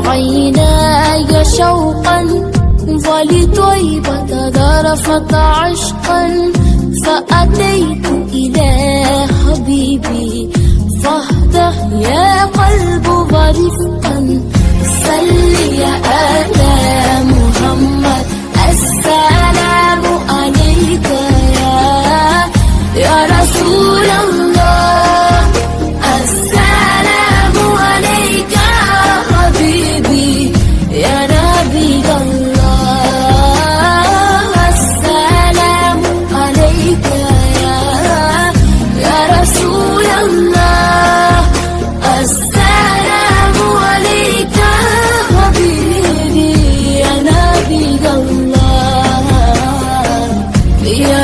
عيناي شوقا ولطيبة ذرفت عشقا فأتيت إلى حبيبي فاهدأ يا قلب ورفقا صل يا آل محمد السلام عليك يا رسول الله السلام عليك يا حبيبي يا نبي الله السلام عليك يا رسول الله السلام عليك يا حبيبي يا نبي الله يا